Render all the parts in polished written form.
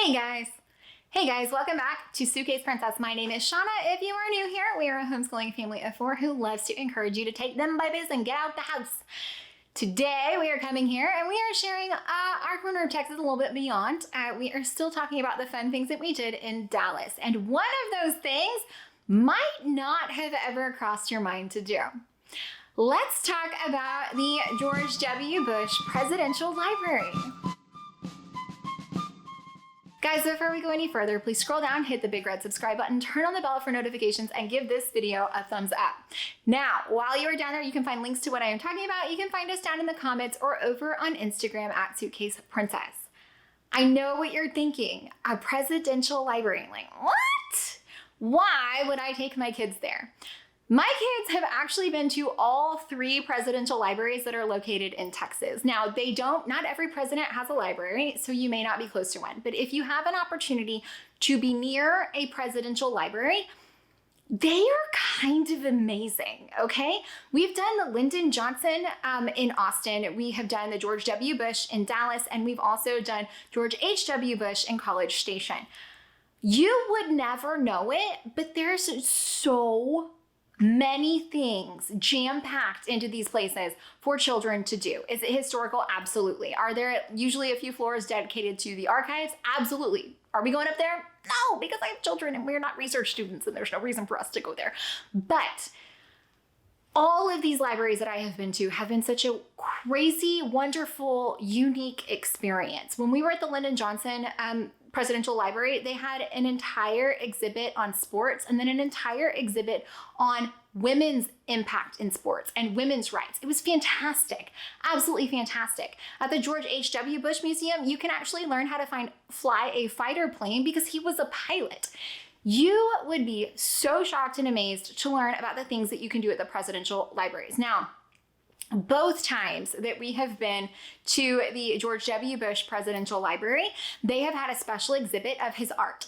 Hey guys! Hey guys, welcome back to Suitcase Princess. My name is Shanna. If you are new here, we are a homeschooling family of 4 who loves to encourage you to take them by biz and get out the house. Today we are coming here and we are sharing our corner of Texas a little bit beyond. We are still talking about the fun things that we did in Dallas. And one of those things might not have ever crossed your mind to do. Let's talk about the George W. Bush Presidential Library. Guys, before we go any further, please scroll down, hit the big red subscribe button, turn on the bell for notifications, and give this video a thumbs up. Now, while you are down there, you can find links to what I am talking about. You can find us down in the comments or over on Instagram at Suitcase Princess. I know what you're thinking, a presidential library. Like, what? Why would I take my kids there? My kids have actually been to all 3 presidential libraries that are located in Texas. Now, not every president has a library, so you may not be close to one. But if you have an opportunity to be near a presidential library, they are kind of amazing, okay? We've done the Lyndon Johnson in Austin. We have done the George W. Bush in Dallas, and we've also done George H.W. Bush in College Station. You would never know it, but there's so many things jam-packed into these places for children to do. Is it historical? Absolutely. Are there usually a few floors dedicated to the archives? Absolutely. Are we going up there? No, because I have children and we're not research students and there's no reason for us to go there. But all of these libraries that I have been to have been such a crazy, wonderful, unique experience. When we were at the Lyndon Johnson Presidential Library, they had an entire exhibit on sports and then an entire exhibit on women's impact in sports and women's rights. It was fantastic, absolutely fantastic. At the George H.W. Bush Museum, you can actually learn how to fly a fighter plane because he was a pilot. You would be so shocked and amazed to learn about the things that you can do at the presidential libraries. Now, both times that we have been to the George W. Bush Presidential Library, they have had a special exhibit of his art.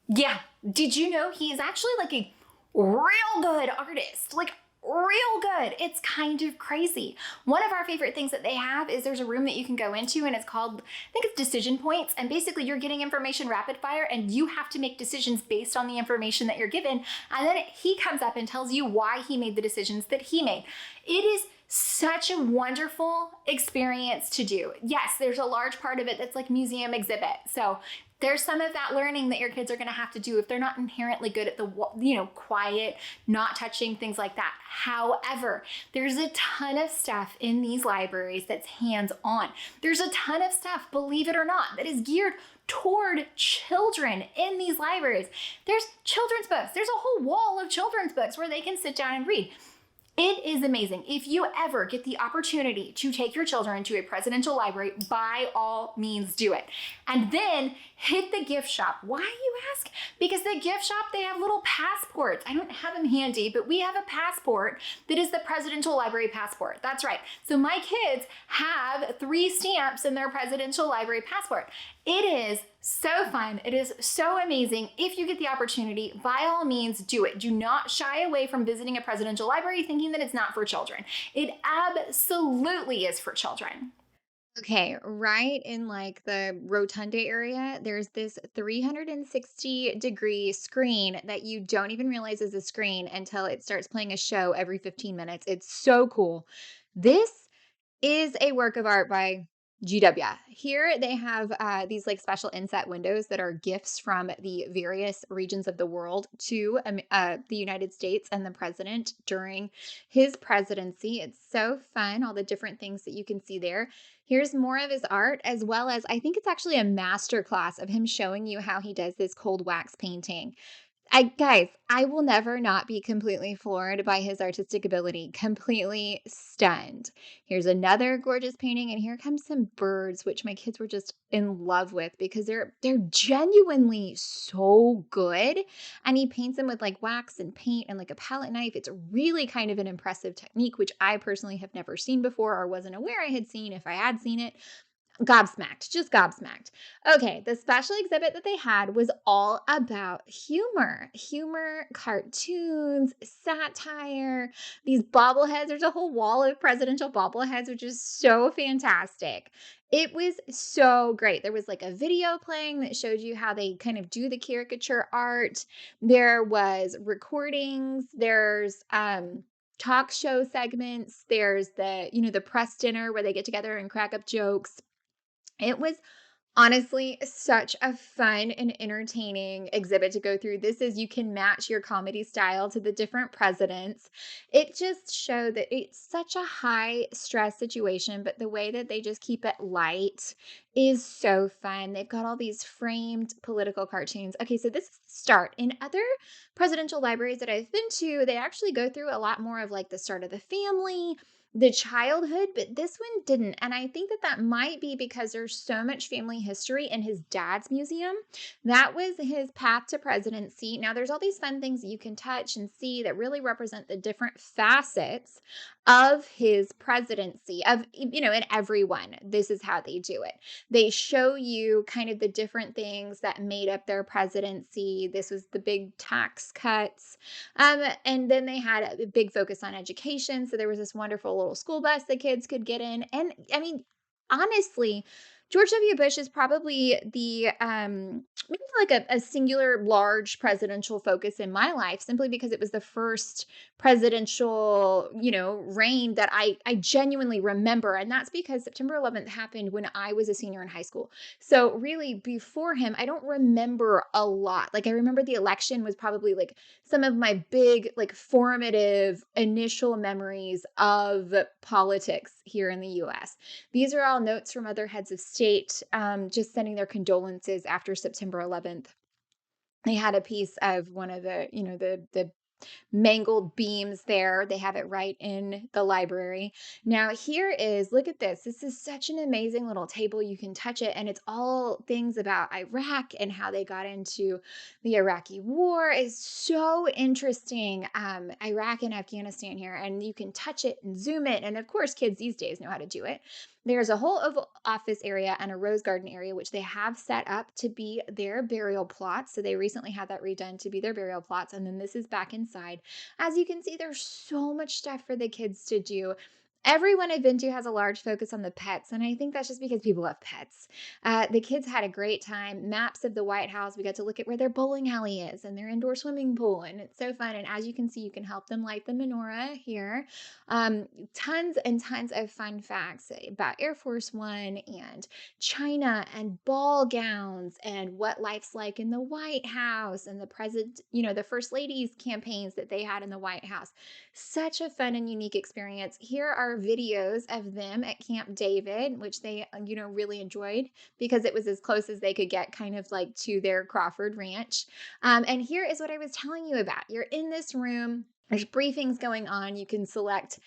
Yeah, did you know he is actually like a real good artist? Like real good. It's kind of crazy. One of our favorite things that they have is there's a room that you can go into and it's called, I think it's decision points. And basically you're getting information rapid fire and you have to make decisions based on the information that you're given. And then he comes up and tells you why he made the decisions that he made. It is such a wonderful experience to do. Yes, there's a large part of it that's like museum exhibit. So there's some of that learning that your kids are going to have to do if they're not inherently good at the, quiet, not touching, things like that. However, there's a ton of stuff in these libraries that's hands-on. There's a ton of stuff, believe it or not, that is geared toward children in these libraries. There's children's books. There's a whole wall of children's books where they can sit down and read. It is amazing. If you ever get the opportunity to take your children to a presidential library, by all means do it. And then hit the gift shop. Why, you ask? Because the gift shop, they have little passports. I don't have them handy, but we have a passport that is the presidential library passport. That's right. So my kids have 3 stamps in their presidential library passport. It is so fun. It is so amazing. If you get the opportunity, by all means, do it. Do not shy away from visiting a presidential library thinking that it's not for children. It absolutely is for children. Okay, right in like the rotunda area, there's this 360-degree screen that you don't even realize is a screen until it starts playing a show every 15 minutes. It's so cool. This is a work of art by GW. Here they have these like special inset windows that are gifts from the various regions of the world to the United States and the president during his presidency. It's so fun, all the different things that you can see there. Here's more of his art, as well as I think it's actually a master class of him showing you how he does this cold wax painting. Guys, I will never not be completely floored by his artistic ability, completely stunned. Here's another gorgeous painting, and here comes some birds, which my kids were just in love with because they're genuinely so good. And he paints them with like wax and paint and like a palette knife. It's really kind of an impressive technique, which I personally have never seen before or wasn't aware I had seen if I had seen it. Gobsmacked, just gobsmacked. Okay, the special exhibit that they had was all about humor, cartoons, satire, these bobbleheads. There's a whole wall of presidential bobbleheads, which is so fantastic. It was so great. There was like a video playing that showed you how they kind of do the caricature art. There was recordings, there's talk show segments, there's the press dinner where they get together and crack up jokes. It was honestly such a fun and entertaining exhibit to go through. This is, you can match your comedy style to the different presidents. It just showed that it's such a high stress situation, but the way that they just keep it light is so fun. They've got all these framed political cartoons. Okay, so this is the start. In other presidential libraries that I've been to, they actually go through a lot more of like the start of the family, the childhood, but this one didn't. And I think that that might be because there's so much family history in his dad's museum. That was his path to presidency. Now, there's all these fun things that you can touch and see that really represent the different facets of his presidency, in everyone. This is how they do it. They show you kind of the different things that made up their presidency. This was the big tax cuts. And then they had a big focus on education. So there was this wonderful little school bus the kids could get in. And I mean, honestly, George W. Bush is probably the maybe like a singular large presidential focus in my life, simply because it was the first presidential, reign that I genuinely remember. And that's because September 11th happened when I was a senior in high school. So really before him, I don't remember a lot. Like I remember the election was probably like some of my big, like formative initial memories of politics here in the US. These are all notes from other heads of state, just sending their condolences after September 11th. They had a piece of one of the mangled beams there. They have it right in the library. Now, here is, look at this. This is such an amazing little table. You can touch it, and it's all things about Iraq and how they got into the Iraqi war. Is so interesting. Iraq and Afghanistan here, and you can touch it and zoom it. And of course, kids these days know how to do it. There's a whole Oval Office area and a Rose Garden area, which they have set up to be their burial plots. So they recently had that redone to be their burial plots. And then this is back inside. As you can see, there's so much stuff for the kids to do. Everyone I've been to has a large focus on the pets, and I think that's just because people love pets. The kids had a great time. Maps of the White House. We got to look at where their bowling alley is and their indoor swimming pool, and it's so fun. And as you can see, you can help them light the menorah here. Tons and tons of fun facts about Air Force One and China and ball gowns and what life's like in the White House and the president, the First Lady's campaigns that they had in the White House. Such a fun and unique experience. Here are videos of them at Camp David, which they, really enjoyed because it was as close as they could get kind of like to their Crawford Ranch. And here is what I was telling you about. You're in this room. There's briefings going on. You can select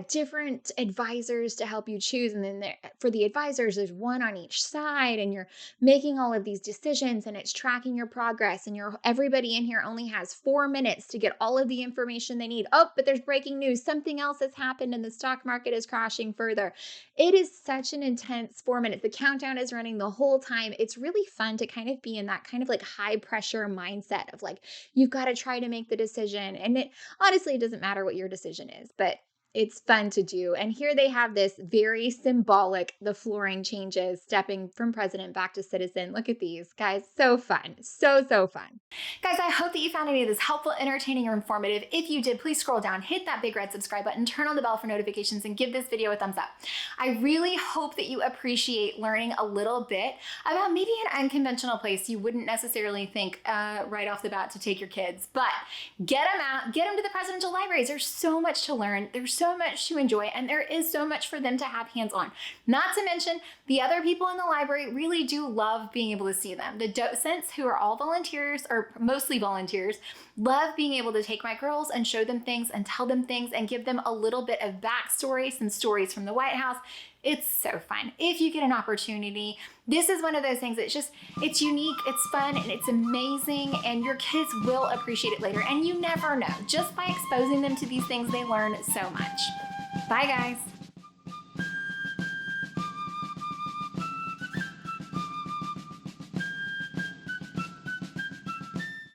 different advisors to help you choose. And then for the advisors, there's one on each side, and you're making all of these decisions, and it's tracking your progress. And everybody in here only has 4 minutes to get all of the information they need. Oh, but there's breaking news. Something else has happened and the stock market is crashing further. It is such an intense 4 minutes. The countdown is running the whole time. It's really fun to kind of be in that kind of like high pressure mindset of like, you've got to try to make the decision. And honestly, it doesn't matter what your decision is, but it's fun to do. And here they have this very symbolic, the flooring changes, stepping from president back to citizen. Look at these, guys. So fun. So fun. Guys, I hope that you found any of this helpful, entertaining, or informative. If you did, please scroll down, hit that big red subscribe button, turn on the bell for notifications, and give this video a thumbs up. I really hope that you appreciate learning a little bit about maybe an unconventional place you wouldn't necessarily think right off the bat to take your kids. But get them out, get them to the presidential libraries. There's so much to learn. There's so much to enjoy, and there is so much for them to have hands-on. Not to mention, the other people in the library really do love being able to see them. The docents, who are all volunteers, or mostly volunteers, love being able to take my girls and show them things and tell them things and give them a little bit of backstory, some stories from the White House. It's so fun. If you get an opportunity, this is one of those things it's unique, it's fun, and it's amazing, and your kids will appreciate it later. And you never know. Just by exposing them to these things, they learn so much. Bye, guys.